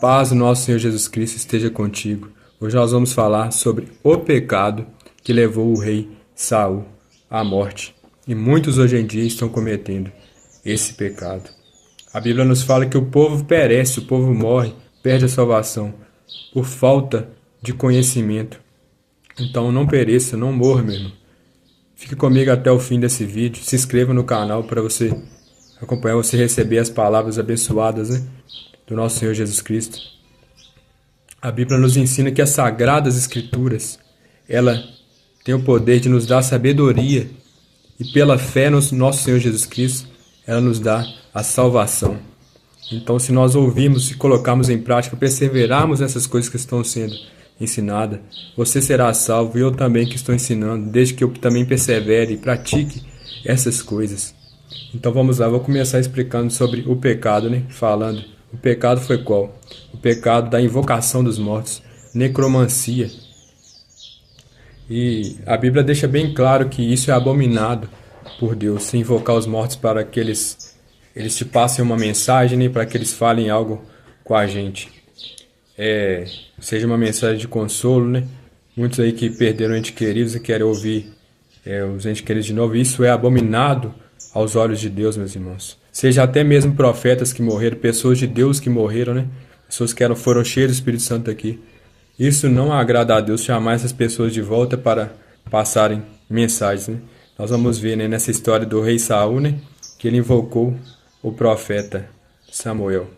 paz do nosso Senhor Jesus Cristo esteja contigo. Hoje nós vamos falar sobre o pecado que levou o rei Saul à morte. E muitos hoje em dia estão cometendo esse pecado. A Bíblia nos fala que o povo perece, o povo morre, perde a salvação por falta de conhecimento. Então não pereça, não morra, meu irmão. Fique comigo até o fim desse vídeo. Se inscreva no canal para você acompanhar, você receber as palavras abençoadas, do nosso Senhor Jesus Cristo. A Bíblia nos ensina que as Sagradas Escrituras, ela tem o poder de nos dar sabedoria e pela fé no nosso Senhor Jesus Cristo, ela nos dá a salvação. Então, se nós ouvirmos e colocarmos em prática, perseverarmos nessas coisas que estão sendo ensinadas, você será salvo e eu também que estou ensinando, desde que eu também persevere e pratique essas coisas. Então vamos lá, vou começar explicando sobre o pecado, falando. O pecado foi qual? O pecado da invocação dos mortos, necromancia. E a Bíblia deixa bem claro que isso é abominado por Deus, se invocar os mortos para que eles te passem uma mensagem, para que eles falem algo com a gente. Seja uma mensagem de consolo, Muitos aí que perderam entes queridos e querem ouvir os entes queridos de novo. Isso é abominado aos olhos de Deus, meus irmãos. Seja até mesmo profetas que morreram, pessoas de Deus que morreram, Pessoas que foram cheias do Espírito Santo aqui. Isso não agrada a Deus, chamar essas pessoas de volta para passarem mensagens, Nós vamos ver, nessa história do rei Saul, que ele invocou o profeta Samuel.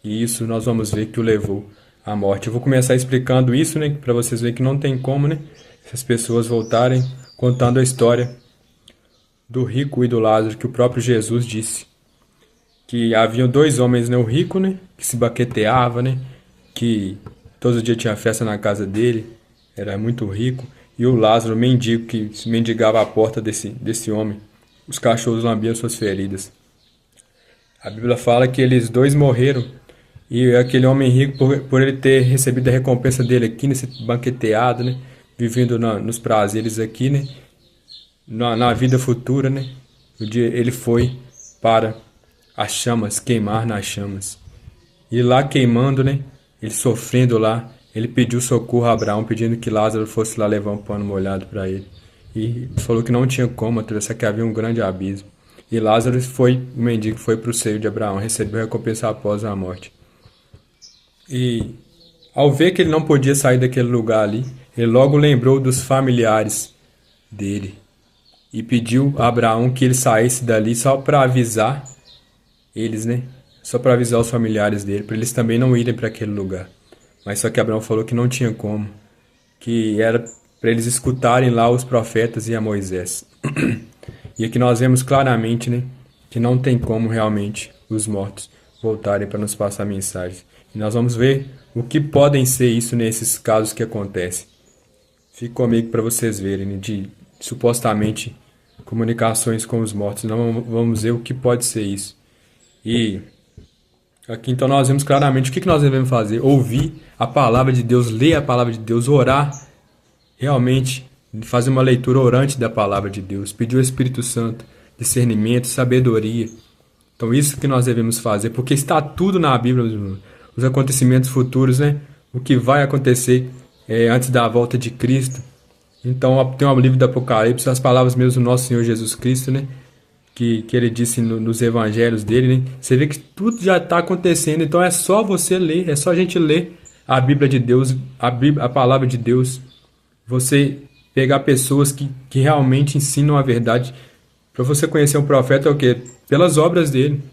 E isso nós vamos ver que o levou à morte. Eu vou começar explicando isso, para vocês verem que não tem como, essas pessoas voltarem contando a história do rico e do Lázaro, que o próprio Jesus disse. Que haviam dois homens, o rico, que se baqueteava, que todos os dias tinha festa na casa dele, era muito rico, e o Lázaro, mendigo, que se mendigava à porta desse homem. Os cachorros lambiam suas feridas. A Bíblia fala que eles dois morreram, e aquele homem rico, por ele ter recebido a recompensa dele aqui, nesse banqueteado, vivendo nos prazeres aqui, na vida futura, o dia ele foi para as chamas, queimar nas chamas. E lá queimando, ele sofrendo lá, ele pediu socorro a Abraão, pedindo que Lázaro fosse lá levar um pano molhado para ele. E falou que não tinha como atravessar, que havia um grande abismo. E Lázaro o mendigo foi para o seio de Abraão, recebeu a recompensa após a morte. E ao ver que ele não podia sair daquele lugar ali, ele logo lembrou dos familiares dele. E pediu a Abraão que ele saísse dali só para avisar eles, Só para avisar os familiares dele, para eles também não irem para aquele lugar. Mas só que Abraão falou que não tinha como, que era para eles escutarem lá os profetas e a Moisés. E aqui nós vemos claramente, que não tem como realmente os mortos voltarem para nos passar mensagens. E nós vamos ver o que podem ser isso nesses casos que acontecem. Fique comigo para vocês verem, de supostamente comunicações com os mortos. Nós vamos ver o que pode ser isso. E aqui então nós vemos claramente o que nós devemos fazer. Ouvir a palavra de Deus, ler a palavra de Deus, orar, realmente fazer uma leitura orante da palavra de Deus, pedir ao Espírito Santo discernimento, sabedoria. Então isso que nós devemos fazer, porque está tudo na Bíblia, os acontecimentos futuros, o que vai acontecer antes da volta de Cristo. Então tem um livro do Apocalipse, as palavras mesmo do nosso Senhor Jesus Cristo, que ele disse nos evangelhos dele, Você vê que tudo já está acontecendo, então é só você ler, é só a gente ler a Bíblia de Deus, a palavra de Deus. Você pegar pessoas que realmente ensinam a verdade. Para você conhecer um profeta é o quê? Pelas obras dele.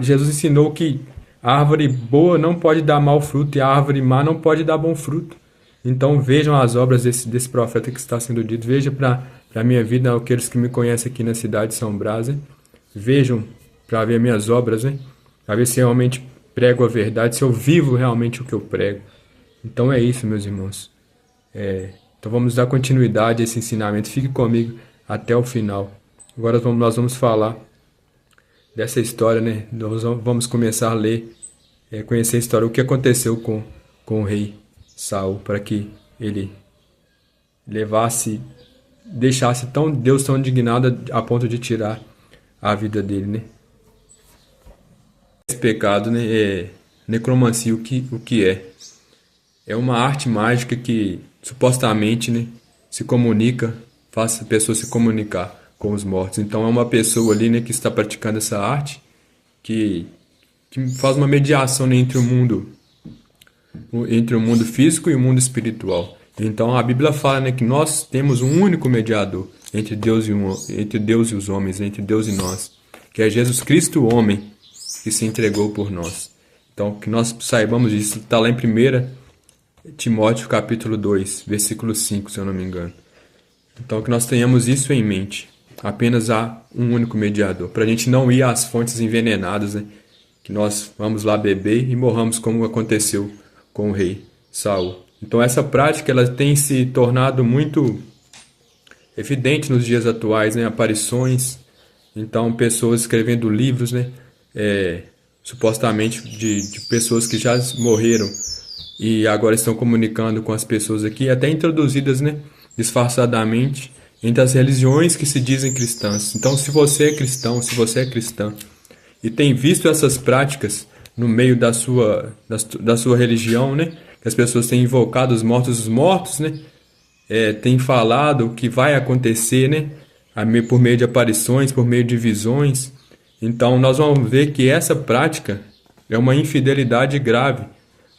Jesus ensinou que a árvore boa não pode dar mau fruto e a árvore má não pode dar bom fruto. Então vejam as obras desse profeta que está sendo dito. Veja para a minha vida, aqueles que me conhecem aqui na cidade de São Brás, vejam para ver minhas obras, para ver se realmente prego a verdade, se eu vivo realmente o que eu prego. Então é isso, meus irmãos. Então vamos dar continuidade a esse ensinamento. Fique comigo até o final. Agora nós vamos falar dessa história, Nós vamos começar a ler, conhecer a história, o que aconteceu com o rei Saul, para que ele deixasse Deus tão indignado a ponto de tirar a vida dele, Esse pecado, Necromancia, o que é? É uma arte mágica que supostamente, né, se comunica, faz a pessoa se comunicar com os mortos. Então é uma pessoa ali, né, que está praticando essa arte que, que faz uma mediação, né, entre o mundo físico e o mundo espiritual. Então a Bíblia fala, né, que nós temos um único mediador entre Deus e os homens, entre Deus e nós, que é Jesus Cristo, o homem, que se entregou por nós. Então que nós saibamos disso, está lá em 1 Timóteo capítulo 2, versículo 5, se eu não me engano. Então que nós tenhamos isso em mente. Apenas há um único mediador, para a gente não ir às fontes envenenadas, né, que nós vamos lá beber e morramos como aconteceu com o rei Saul. Então essa prática ela tem se tornado muito evidente nos dias atuais, né? Aparições, então pessoas escrevendo livros, né? Supostamente de pessoas que já morreram e agora estão comunicando com as pessoas aqui, até introduzidas, né? Disfarçadamente entre as religiões que se dizem cristãs. Então se você é cristão, se você é cristã e tem visto essas práticas no meio da sua religião, né? Que as pessoas têm invocado os mortos, né? Tem falado o que vai acontecer, né? Por meio de aparições, por meio de visões. Então nós vamos ver que essa prática é uma infidelidade grave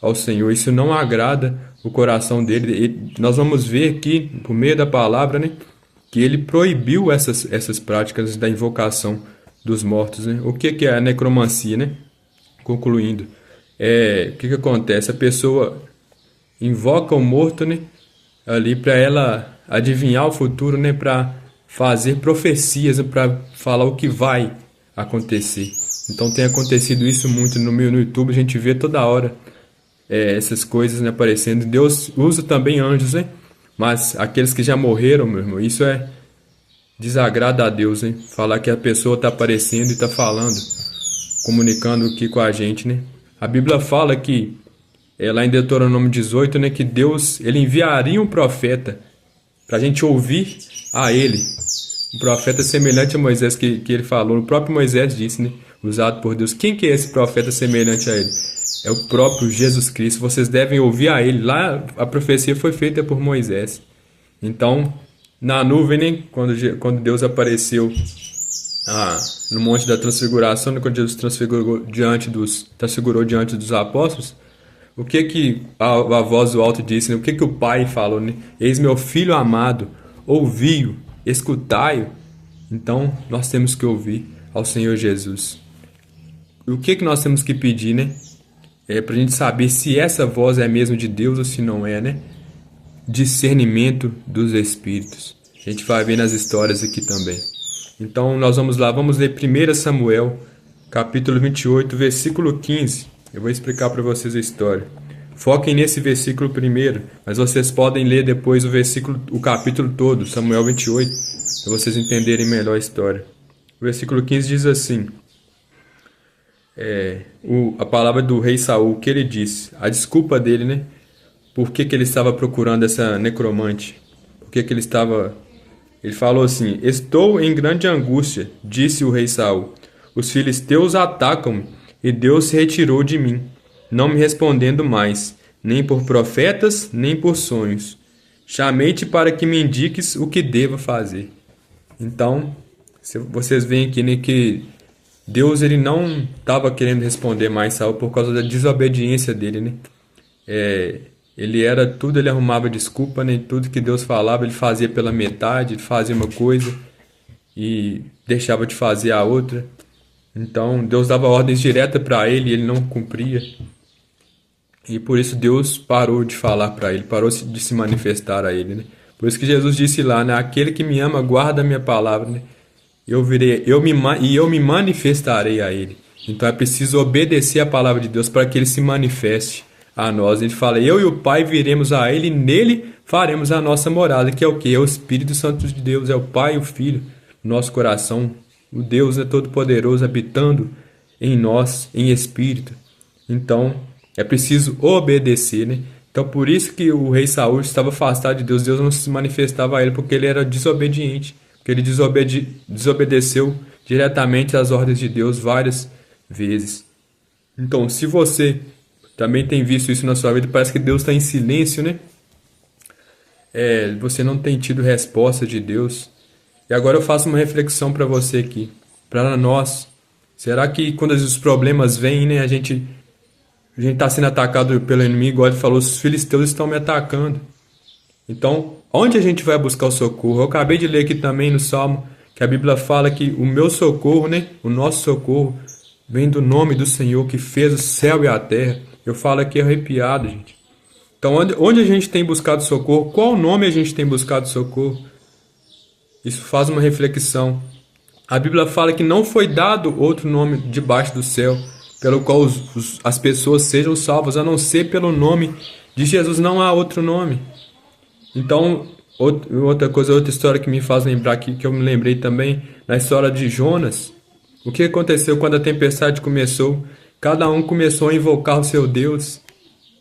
ao Senhor. Isso não agrada o coração dele. E nós vamos ver aqui, por meio da palavra, né? Que ele proibiu essas práticas da invocação dos mortos, né? O que é a necromancia, né? Concluindo, o que acontece? A pessoa invoca o morto, né, ali para ela adivinhar o futuro, né, para fazer profecias, para falar o que vai acontecer. Então tem acontecido isso muito no YouTube, a gente vê toda hora essas coisas, né, aparecendo. Deus usa também anjos, né, mas aqueles que já morreram, meu irmão, isso desagrada a Deus, né, falar que a pessoa está aparecendo e está falando, comunicando aqui com a gente, né? A Bíblia fala que, lá em Deuteronômio 18, né, que Deus ele enviaria um profeta para a gente ouvir a ele. Um profeta semelhante a Moisés que ele falou. O próprio Moisés disse, né, usado por Deus. Quem que é esse profeta semelhante a ele? É o próprio Jesus Cristo. Vocês devem ouvir a ele. Lá a profecia foi feita por Moisés. Então, na nuvem, né, quando Deus apareceu no Monte da Transfiguração, quando Jesus transfigurou diante dos apóstolos, o que a voz do alto disse, né? O que o Pai falou, né? Eis meu Filho amado, ouvi-o, escutai-o. Então, nós temos que ouvir ao Senhor Jesus. O que nós temos que pedir, né? Para a gente saber se essa voz é mesmo de Deus ou se não é, né? Discernimento dos Espíritos. A gente vai ver nas histórias aqui também. Então nós vamos lá, vamos ler 1 Samuel, capítulo 28, versículo 15. Eu vou explicar para vocês a história. Foquem nesse versículo primeiro, mas vocês podem ler depois o capítulo todo, Samuel 28, para vocês entenderem melhor a história. O versículo 15 diz assim, a palavra do rei Saul, que ele disse, a desculpa dele, né? Por que ele estava procurando essa necromante? Por que ele estava... Ele falou assim, estou em grande angústia, disse o rei Saul. Os filisteus atacam-me e Deus se retirou de mim, não me respondendo mais, nem por profetas, nem por sonhos. Chamei-te para que me indiques o que devo fazer. Então, vocês veem aqui, né, que Deus ele não estava querendo responder mais Saul por causa da desobediência dele, né? Ele arrumava desculpa, né? Tudo que Deus falava, ele fazia pela metade, ele fazia uma coisa e deixava de fazer a outra. Então, Deus dava ordens diretas para ele e ele não cumpria. E por isso Deus parou de falar para ele, parou de se manifestar a ele, né? Por isso que Jesus disse lá, né? Aquele que me ama, guarda a minha palavra, né? Eu me manifestarei a ele. Então é preciso obedecer a palavra de Deus para que ele se manifeste a nós. Ele fala, eu e o Pai viremos a ele e nele faremos a nossa morada, que é o quê? É o Espírito Santo de Deus, é o Pai e o Filho, nosso coração. O Deus é todo-poderoso habitando em nós, em espírito. Então, é preciso obedecer, né? Então, por isso que o rei Saul estava afastado de Deus. Deus não se manifestava a ele, porque ele era desobediente. Porque ele desobedeceu diretamente às ordens de Deus várias vezes. Então, se você também tem visto isso na sua vida, parece que Deus está em silêncio, né? Você não tem tido resposta de Deus. E agora eu faço uma reflexão para você aqui, para nós. Será que quando os problemas vêm, né, a gente está sendo atacado pelo inimigo, igual ele falou, os filisteus estão me atacando. Então, onde a gente vai buscar o socorro? Eu acabei de ler aqui também no Salmo, que a Bíblia fala que o meu socorro, né, o nosso socorro, vem do nome do Senhor que fez o céu e a terra. Eu falo aqui arrepiado, gente. Então, onde a gente tem buscado socorro? Qual nome a gente tem buscado socorro? Isso faz uma reflexão. A Bíblia fala que não foi dado outro nome debaixo do céu, pelo qual as pessoas sejam salvas, a não ser pelo nome de Jesus. Não há outro nome. Então, outra história que me faz lembrar aqui, que eu me lembrei também, na história de Jonas. O que aconteceu quando a tempestade começou? Cada um começou a invocar o seu Deus.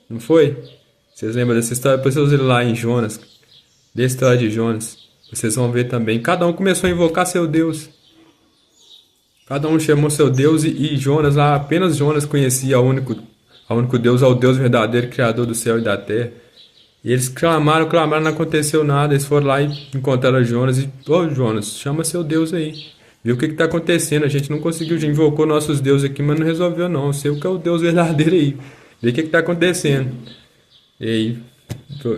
Não foi? Vocês lembram dessa história? Depois vocês lerem lá em Jonas. Da história de Jonas. Vocês vão ver também. Cada um começou a invocar seu Deus. Cada um chamou seu Deus e Jonas lá, apenas Jonas conhecia ao único Deus, ao Deus verdadeiro, Criador do céu e da terra. E eles clamaram, não aconteceu nada. Eles foram lá e encontraram Jonas e, Jonas, chama seu Deus aí. Viu o que está acontecendo? A gente não conseguiu, a gente invocou nossos deuses aqui, mas não resolveu não. Sei o que é o Deus verdadeiro aí. Vê o que está acontecendo. E aí,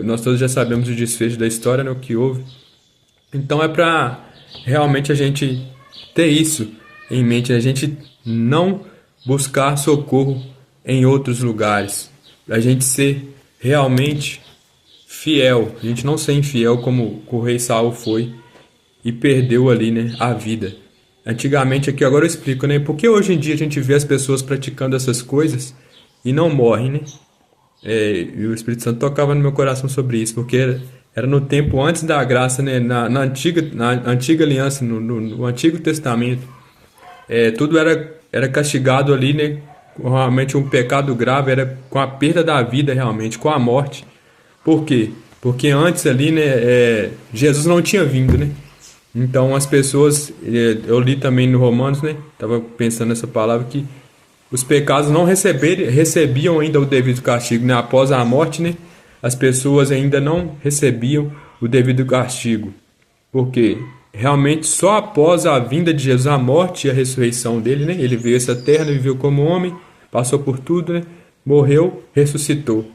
nós todos já sabemos o desfecho da história, né, o que houve. Então é para realmente a gente ter isso em mente, a gente não buscar socorro em outros lugares. A gente ser realmente fiel, a gente não ser infiel como o rei Saul foi e perdeu ali, né, a vida. Antigamente aqui, agora eu explico, né, porque hoje em dia a gente vê as pessoas praticando essas coisas e não morrem, né? E o Espírito Santo tocava no meu coração sobre isso, porque era no tempo antes da graça, né, na antiga aliança, no Antigo Testamento, tudo era castigado ali, né, realmente um pecado grave, era com a perda da vida realmente, com a morte. Por quê? Porque antes ali, né, Jesus não tinha vindo, né? Então as pessoas, eu li também no Romanos, né, estava pensando nessa palavra, que os pecados não recebiam ainda o devido castigo, né? Após a morte, né, as pessoas ainda não recebiam o devido castigo. Porque realmente só após a vinda de Jesus, a morte e a ressurreição dele, né, ele veio a essa terra, viveu como homem, passou por tudo, né, morreu, ressuscitou.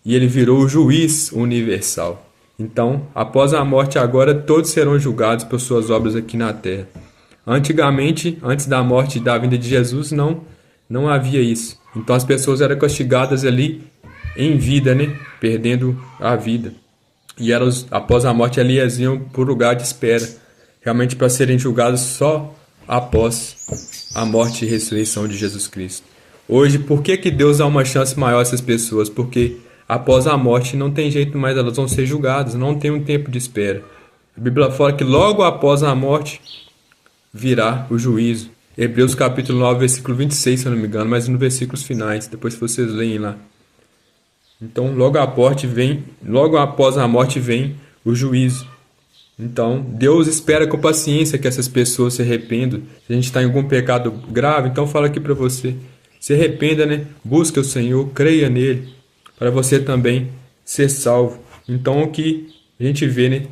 E ele virou o juiz universal. Então, após a morte agora, todos serão julgados por suas obras aqui na terra. Antigamente, antes da morte e da vinda de Jesus, não havia isso. Então as pessoas eram castigadas ali em vida, né? Perdendo a vida. E elas, após a morte, elas iam para o lugar de espera. Realmente para serem julgados só após a morte e ressurreição de Jesus Cristo. Hoje, por que Deus dá uma chance maior a essas pessoas? Porque após a morte não tem jeito mais, elas vão ser julgadas, não tem um tempo de espera. A Bíblia fala que logo após a morte virá o juízo. Hebreus capítulo 9, versículo 26, se eu não me engano, mas nos versículos finais, depois vocês leem lá. Então, logo após a morte vem o juízo. Então, Deus espera com paciência que essas pessoas se arrependam. Se a gente está em algum pecado grave, então fala aqui para você. Se arrependa, né? Busque o Senhor, creia nele, para você também ser salvo. Então, o que a gente vê, né?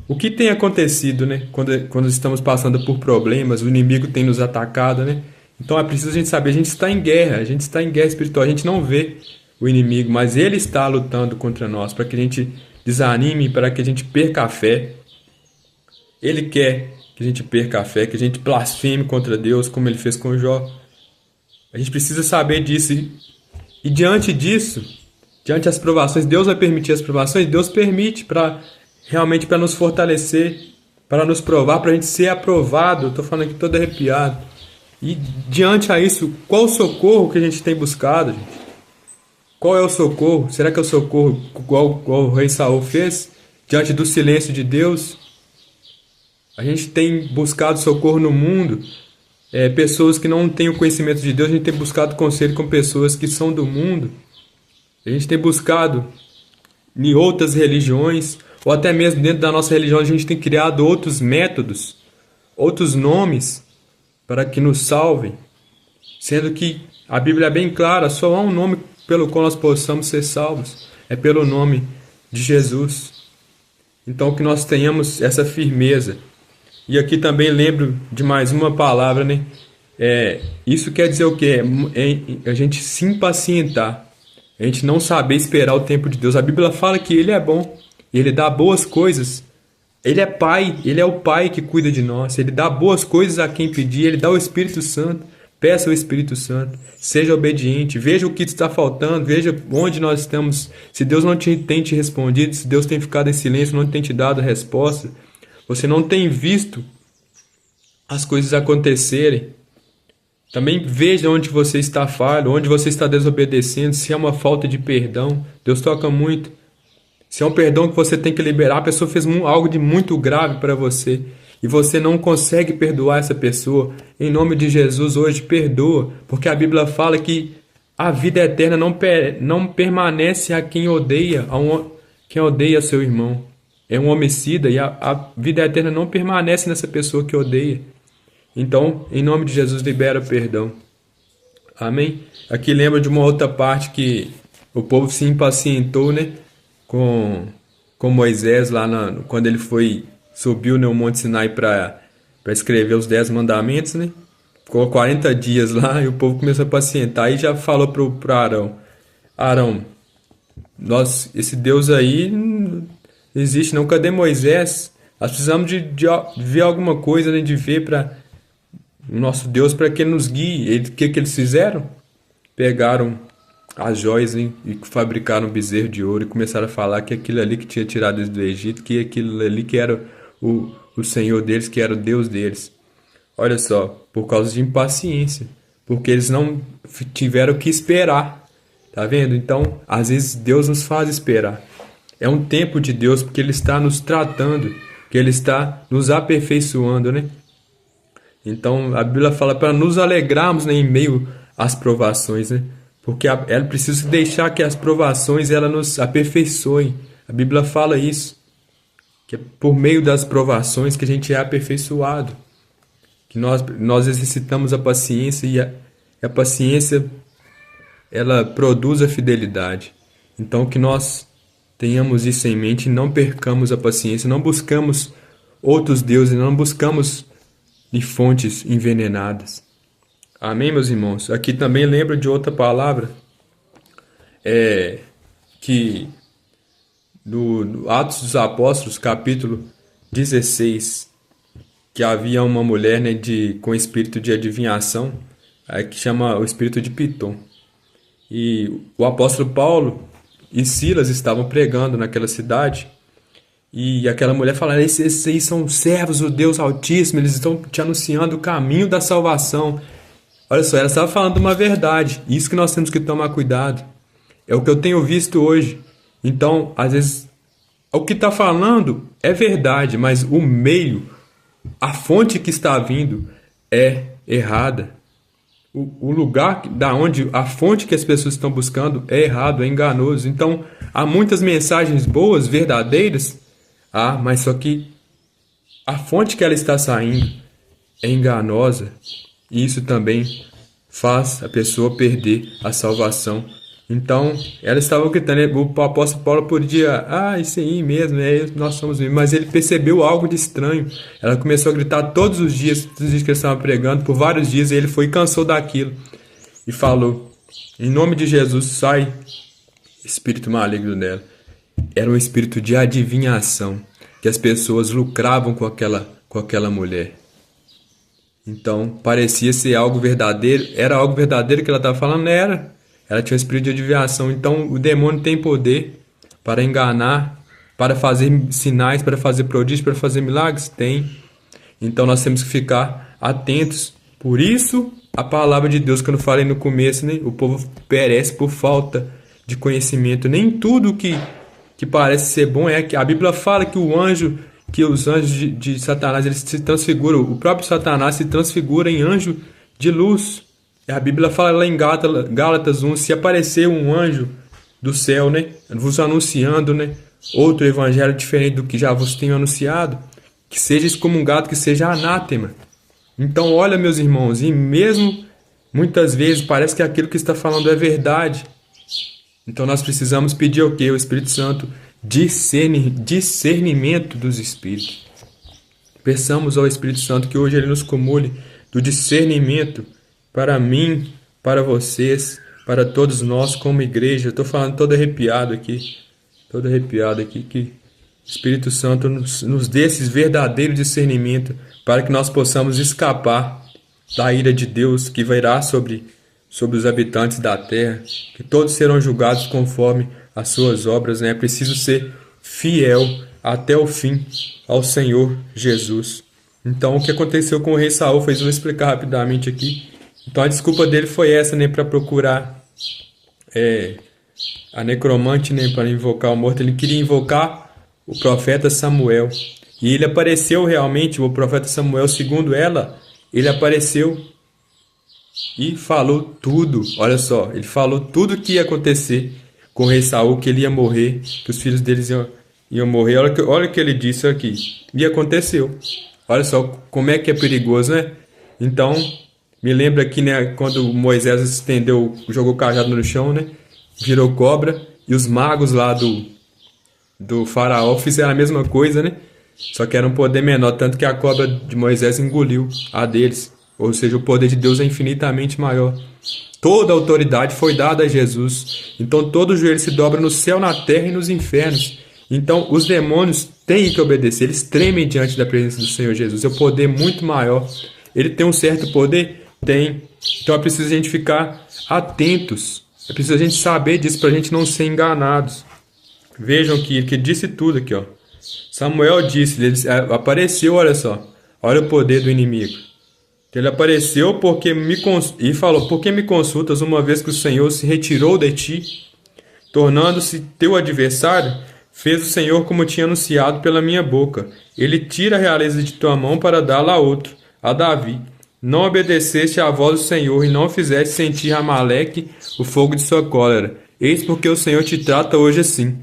O que tem acontecido, né? Quando estamos passando por problemas, o inimigo tem nos atacado, né? Então é preciso a gente saber, a gente está em guerra espiritual, a gente não vê o inimigo, mas ele está lutando contra nós, para que a gente desanime, para que a gente perca a fé. Ele quer que a gente perca a fé, que a gente blasfeme contra Deus, como ele fez com Jó. A gente precisa saber disso. E diante disso, diante das provações, Deus vai permitir as provações, Deus permite realmente para nos fortalecer, para nos provar, para a gente ser aprovado. Eu estou falando aqui todo arrepiado. E diante a isso, qual o socorro que a gente tem buscado, gente? Qual é o socorro? Será que é o socorro igual o rei Saul fez? Diante do silêncio de Deus? A gente tem buscado socorro no mundo. Pessoas que não têm o conhecimento de Deus, a gente tem buscado conselho com pessoas que são do mundo. A gente tem buscado em outras religiões, ou até mesmo dentro da nossa religião, a gente tem criado outros métodos, outros nomes para que nos salvem, sendo que a Bíblia é bem clara, só há um nome pelo qual nós possamos ser salvos. É pelo nome de Jesus. Então que nós tenhamos essa firmeza. E aqui também lembro de mais uma palavra, né? Isso quer dizer o quê? A gente se impacientar. A gente não saber esperar o tempo de Deus. A Bíblia fala que Ele é bom. Ele dá boas coisas. Ele é Pai. Ele é o Pai que cuida de nós. Ele dá boas coisas a quem pedir. Ele dá o Espírito Santo. Peça o Espírito Santo. Seja obediente. Veja o que está faltando. Veja onde nós estamos. Se Deus não tem te respondido, se Deus tem ficado em silêncio, não tem te dado a resposta, você não tem visto as coisas acontecerem. Também veja onde você está falho, onde você está desobedecendo, se é uma falta de perdão. Deus toca muito. Se é um perdão que você tem que liberar, a pessoa fez algo de muito grave para você e você não consegue perdoar essa pessoa. Em nome de Jesus, hoje perdoa, porque a Bíblia fala que a vida eterna não permanece a quem odeia, quem odeia seu irmão. É um homicida e a vida eterna não permanece nessa pessoa que odeia. Então, em nome de Jesus, libera perdão. Amém? Aqui lembra de uma outra parte que o povo se impacientou, né? Com Moisés lá quando ele subiu no Monte Sinai para escrever os 10 mandamentos, né? Ficou 40 dias lá e o povo começou a pacientar e já falou para Arão: Arão, esse Deus aí não existe não, cadê Moisés? Nós precisamos de ver alguma coisa, né? De ver para o nosso Deus para que Ele nos guie. O que eles fizeram? Pegaram as joias, hein, e fabricaram um bezerro de ouro e começaram a falar que aquilo ali que tinha tirado eles do Egito, que aquilo ali que era o Senhor deles, que era o Deus deles. Olha só, por causa de impaciência, porque eles não tiveram que esperar, tá vendo? Então, às vezes Deus nos faz esperar. É um tempo de Deus porque Ele está nos tratando, que Ele está nos aperfeiçoando, né? Então, a Bíblia fala para nos alegrarmos, né, em meio às provações, né? Porque ela precisa deixar que as provações ela nos aperfeiçoem. A Bíblia fala isso, que é por meio das provações que a gente é aperfeiçoado, que nós exercitamos a paciência e a paciência ela produz a fidelidade. Então que nós tenhamos isso em mente e não percamos a paciência, não buscamos outros deuses, não buscamos de fontes envenenadas. Amém, meus irmãos? Aqui também lembro de outra palavra, que no Atos dos Apóstolos, capítulo 16, que havia uma mulher, né, com espírito de adivinhação, que chama o espírito de Pitom. E o apóstolo Paulo e Silas estavam pregando naquela cidade, e aquela mulher falando: esses aí são servos do Deus Altíssimo, eles estão te anunciando o caminho da salvação. Olha só, ela estava falando uma verdade. Isso que nós temos que tomar cuidado. É o que eu tenho visto hoje. Então, às vezes, o que está falando é verdade, mas o meio, a fonte que está vindo é errada. O lugar da onde a fonte que as pessoas estão buscando é errado, é enganoso. Então, há muitas mensagens boas, verdadeiras, mas só que a fonte que ela está saindo é enganosa. E isso também faz a pessoa perder a salvação. Então, ela estava gritando, o apóstolo Paulo podia, isso aí mesmo, nós somos mesmo. Mas ele percebeu algo de estranho. Ela começou a gritar todos os dias que ele estava pregando, por vários dias, e ele cansou daquilo. E falou: em nome de Jesus, sai, espírito maligno dela. Era um espírito de adivinhação, que as pessoas lucravam com aquela mulher. Então, parecia ser algo verdadeiro. Era algo verdadeiro que ela estava falando? Era. Ela tinha um espírito de adivinhação. Então, o demônio tem poder para enganar, para fazer sinais, para fazer prodígios, para fazer milagres? Tem. Então, nós temos que ficar atentos. Por isso, a palavra de Deus, que eu falei no começo, né? O povo perece por falta de conhecimento. Nem tudo que parece ser bom é que a Bíblia fala que os anjos de Satanás, eles se transfiguram. O próprio Satanás se transfigura em anjo de luz. A Bíblia fala lá em Gálatas 1, se aparecer um anjo do céu, né, vos anunciando, né, outro evangelho diferente do que já vos tenho anunciado, que seja excomungado, que seja anátema. Então, olha, meus irmãos, e mesmo muitas vezes parece que aquilo que está falando é verdade, Então nós precisamos pedir o quê? O Espírito Santo, discernimento dos Espíritos. Peçamos ao Espírito Santo que hoje ele nos comule do discernimento para mim, para vocês, para todos nós como igreja. Estou falando todo arrepiado aqui, que o Espírito Santo nos dê esse verdadeiro discernimento para que nós possamos escapar da ira de Deus que virá sobre os habitantes da terra, que todos serão julgados conforme as suas obras, né? É preciso ser fiel até o fim ao Senhor Jesus. Então, o que aconteceu com o rei Saul, eu vou explicar rapidamente aqui. Então, a desculpa dele foi essa, né? Para procurar a necromante, né? Para invocar o morto. Ele queria invocar o profeta Samuel. E ele apareceu realmente, o profeta Samuel, segundo ela, ele apareceu e falou tudo. Olha só, ele falou tudo o que ia acontecer com o rei Saul, que ele ia morrer, que os filhos deles iam morrer. Olha o que ele disse aqui. E aconteceu. Olha só como é que é perigoso, né? Então, me lembra aqui, né, quando Moisés estendeu, jogou o cajado no chão, né? Virou cobra. E os magos lá do faraó fizeram a mesma coisa, né? Só que era um poder menor, tanto que a cobra de Moisés engoliu a deles. Ou seja, o poder de Deus é infinitamente maior. Toda a autoridade foi dada a Jesus. Então todo joelho se dobra no céu, na terra e nos infernos. Então os demônios têm que obedecer. Eles tremem diante da presença do Senhor Jesus. É um poder muito maior. Ele tem um certo poder? Tem. Então é preciso a gente ficar atentos. É preciso a gente saber disso para a gente não ser enganados. Vejam que disse tudo aqui, ó. Samuel disse, ele apareceu, olha só. Olha o poder do inimigo. Ele apareceu e falou: por que me consultas uma vez que o Senhor se retirou de ti? Tornando-se teu adversário, fez o Senhor como tinha anunciado pela minha boca. Ele tira a realeza de tua mão para dá-la a outro, a Davi. Não obedeceste à voz do Senhor e não fizeste sentir a Amaleque o fogo de sua cólera. Eis porque o Senhor te trata hoje assim.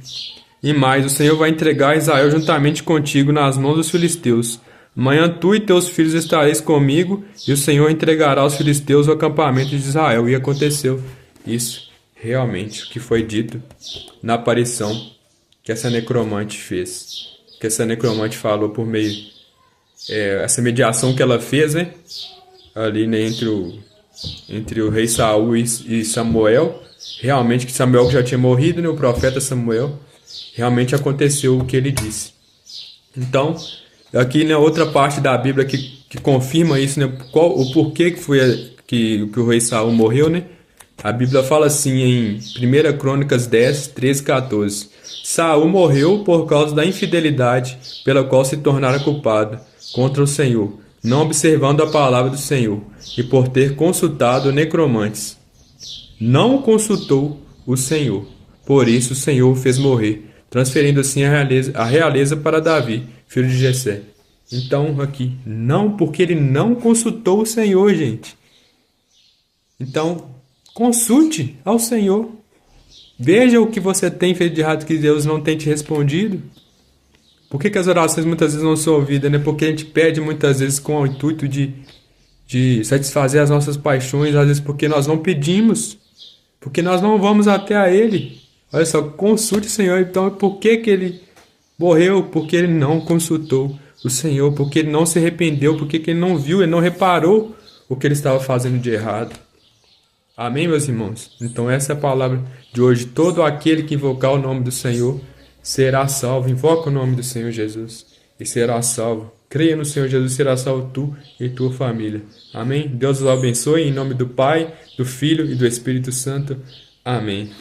E mais, o Senhor vai entregar Israel juntamente contigo nas mãos dos filisteus. Amanhã tu e teus filhos estareis comigo, e o Senhor entregará aos filisteus o acampamento de Israel. E aconteceu isso realmente, o que foi dito na aparição que essa necromante fez. Que essa necromante falou por meio... essa mediação que ela fez, né? Ali, né, entre o rei Saul e Samuel. Realmente que Samuel já tinha morrido, né? O profeta Samuel. Realmente aconteceu o que ele disse. Então... aqui na outra parte da Bíblia que confirma isso, né? O porquê que foi que o rei Saul morreu, né? A Bíblia fala assim em 1 Crônicas 10, 13 e 14. Saul morreu por causa da infidelidade pela qual se tornara culpado contra o Senhor, não observando a palavra do Senhor, e por ter consultado necromantes. Não consultou o Senhor, por isso o Senhor o fez morrer, transferindo assim a realeza para Davi, filho de Jessé. Então, aqui, não, porque ele não consultou o Senhor, gente. Então, consulte ao Senhor. Veja o que você tem feito de errado que Deus não tem te respondido. Por que as orações muitas vezes não são ouvidas, né? Porque a gente pede muitas vezes com o intuito de satisfazer as nossas paixões, às vezes porque nós não pedimos, porque nós não vamos até a Ele. Olha só, consulte o Senhor. Então, por que ele morreu? Porque ele não consultou o Senhor, porque ele não se arrependeu, porque ele não viu, ele não reparou o que ele estava fazendo de errado. Amém, meus irmãos? Então essa é a palavra de hoje. Todo aquele que invocar o nome do Senhor será salvo. Invoca o nome do Senhor Jesus e será salvo. Creia no Senhor Jesus, será salvo tu e tua família. Amém? Deus os abençoe em nome do Pai, do Filho e do Espírito Santo. Amém.